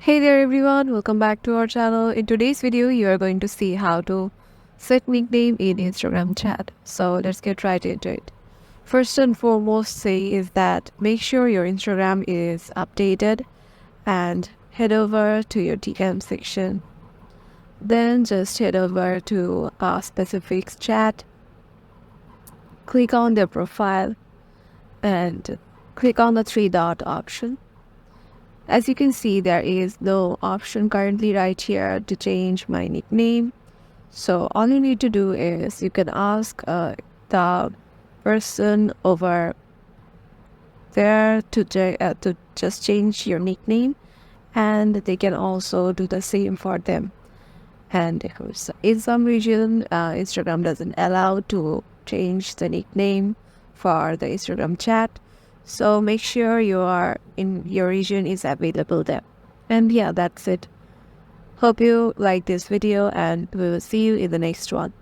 Hey there everyone, welcome back to our channel. In today's video, you are going to see how to set nickname in Instagram chat. So let's get right into it. First and foremost say is that make sure your Instagram is updated and head over to your DM section. Then just head over to a specific chat, click on their profile and click on the three dot option. As you can see, there is no option currently right here to change my nickname. So all you need to do is you can ask the person over there to just change your nickname, and they can also do the same for them. And in some region, Instagram doesn't allow to change the nickname for the Instagram chat. So make sure your region is available there. And yeah, that's it. Hope you like this video and we will see you in the next one.